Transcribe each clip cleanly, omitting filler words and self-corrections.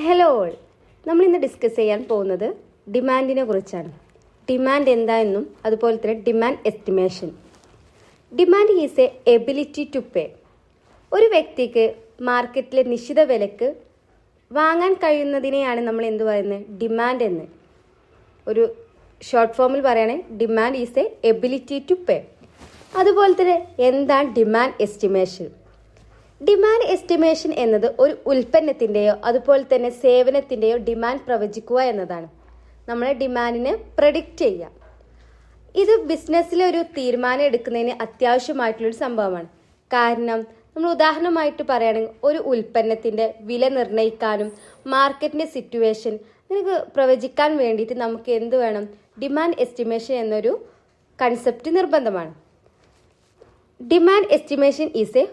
Hello all, നമ്മൾ ഇന്ന് discuss ചെയ്യാൻ പോകുന്നത് ഡിമാൻഡിനെ കുറിച്ചാണ്. ഡിമാൻഡ് എന്താണെന്നും അതുപോലെ തന്നെ demand estimation. Demand is a ability to pay. ഒരു വ്യക്തിക്ക് മാർക്കറ്റിലെ നിശ്ചിത വിലക്ക് വാങ്ങാൻ കഴിയുന്നതിനെയാണ് നമ്മൾ എന്ത് പറയുന്നത്, ഡിമാൻഡ് എന്ന്. ഒരു ഷോർട്ട് ഫോമിൽ പറയുകയാണെങ്കിൽ demand is a ability to pay. അതുപോലെ തന്നെ എന്താണ് ഡിമാൻഡ് എസ്റ്റിമേഷൻ? ഡിമാൻഡ് എസ്റ്റിമേഷൻ എന്നത് ഒരു ഉൽപ്പന്നത്തിൻ്റെയോ അതുപോലെ തന്നെ സേവനത്തിൻ്റെയോ ഡിമാൻഡ് പ്രവചിക്കുക എന്നതാണ്. നമ്മളെ ഡിമാൻഡിനെ പ്രഡിക്റ്റ് ചെയ്യുക. ഇത് ബിസിനസ്സിലെ ഒരു തീരുമാനം എടുക്കുന്നതിന് അത്യാവശ്യമായിട്ടുള്ളൊരു സംഭവമാണ്. കാരണം നമ്മൾ ഉദാഹരണമായിട്ട് പറയുകയാണെങ്കിൽ ഒരു ഉൽപ്പന്നത്തിൻ്റെ വില നിർണ്ണയിക്കാനും മാർക്കറ്റിൻ്റെ സിറ്റുവേഷൻ നിനക്ക് പ്രവചിക്കാൻ വേണ്ടിയിട്ട് നമുക്ക് എന്ത് വേണം, ഡിമാൻഡ് എസ്റ്റിമേഷൻ എന്നൊരു കൺസെപ്റ്റ് നിർബന്ധമാണ്. Demand estimation is A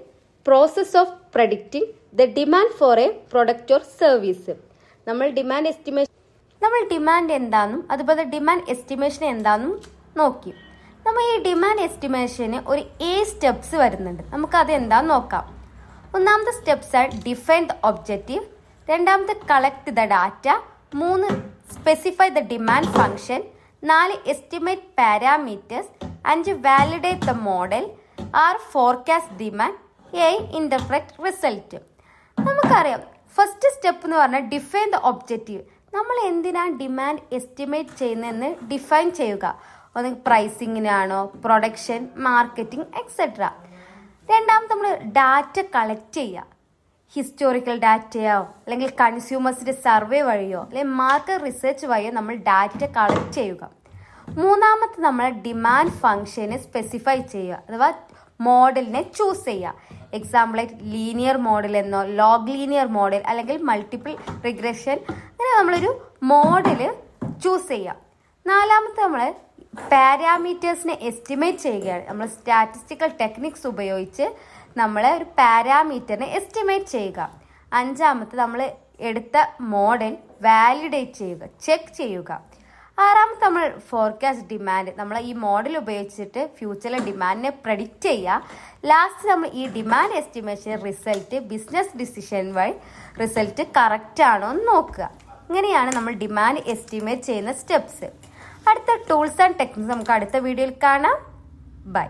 process of predicting the demand for A product or service. നമ്മൾ ഡിമാൻഡ് എന്താണെന്നും അതുപോലെ ഡിമാൻഡ് എസ്റ്റിമേഷൻ എന്താണെന്നും നോക്കി. നമ്മൾ ഈ ഡിമാൻഡ് എസ്റ്റിമേഷന് ഒരു 7 സ്റ്റെപ്സ് വരുന്നുണ്ട്. നമുക്കത് എന്താണെന്ന് നോക്കാം. ഒന്നാമത്തെ സ്റ്റെപ്സ് ആണ് ഡിഫൈൻ ദ ഒബ്ജക്റ്റീവ്, രണ്ടാമത്തെ collect the data, 3 specify the demand function, 4 estimate parameters, 5 validate the model, 6 forecast demand, 7 interpret result. നമുക്കറിയാം ഫസ്റ്റ് സ്റ്റെപ്പ് എന്ന് പറഞ്ഞാൽ ഡിഫൈൻ ദ ഒബ്ജക്റ്റീവ്. നമ്മൾ എന്തിനാണ് ഡിമാൻഡ് എസ്റ്റിമേറ്റ് ചെയ്യുന്നതെന്ന് ഡിഫൈൻ ചെയ്യുക. ഒന്ന് പ്രൈസിങ്ങിനാണോ, പ്രൊഡക്ഷൻ, മാർക്കറ്റിംഗ് എക്സെട്ര. രണ്ടാമത് നമ്മൾ ഡാറ്റ കളക്ട് ചെയ്യുക. ഹിസ്റ്റോറിക്കൽ ഡാറ്റയോ അല്ലെങ്കിൽ കൺസ്യൂമേഴ്സിന്റെ സർവേ വഴിയോ അല്ലെങ്കിൽ മാർക്കറ്റ് റിസർച്ച് വഴിയോ നമ്മൾ ഡാറ്റ കളക്ട് ചെയ്യുക. മൂന്നാമത്തെ നമ്മൾ ഡിമാൻഡ് ഫംഗ്ഷനെ സ്പെസിഫൈ ചെയ്യുക, അഥവാ മോഡലിനെ ചൂസ് ചെയ്യുക. എക്സാമ്പിളായിട്ട് ലീനിയർ മോഡൽ എന്നോ ലോഗ് ലീനിയർ മോഡൽ അല്ലെങ്കിൽ മൾട്ടിപ്പിൾ റിഗ്രഷൻ, അങ്ങനെ നമ്മളൊരു മോഡല് ചൂസ് ചെയ്യാം. നാലാമത്തെ നമ്മൾ പാരാമീറ്റേഴ്സിനെ എസ്റ്റിമേറ്റ് ചെയ്യുകയാണ്. നമ്മൾ സ്റ്റാറ്റിസ്റ്റിക്കൽ ടെക്നിക്സ് ഉപയോഗിച്ച് നമ്മൾ ഒരു പാരാമീറ്ററിനെ എസ്റ്റിമേറ്റ് ചെയ്യുക. അഞ്ചാമത്തെ നമ്മൾ എടുത്ത മോഡൽ വാലിഡേറ്റ് ചെയ്യുക, ചെക്ക് ചെയ്യുക. ആറാമത്തെ നമ്മൾ ഫോർകാസ്റ്റ് ഡിമാൻഡ്, നമ്മൾ ഈ മോഡൽ ഉപയോഗിച്ചിട്ട് ഫ്യൂച്ചറിലെ ഡിമാൻഡിനെ പ്രഡിക്റ്റ് ചെയ്യുക. ലാസ്റ്റ് നമ്മൾ ഈ demand estimation result business decision വഴി റിസൾട്ട് കറക്റ്റ് ആണോ എന്ന് നോക്കുക. ഇങ്ങനെയാണ് നമ്മൾ ഡിമാൻഡ് എസ്റ്റിമേറ്റ് ചെയ്യുന്ന സ്റ്റെപ്സ്. അടുത്ത ടൂൾസ് ആൻഡ് ടെക്നിക്സ് നമുക്ക് അടുത്ത വീഡിയോയിൽ കാണാം. ബൈ.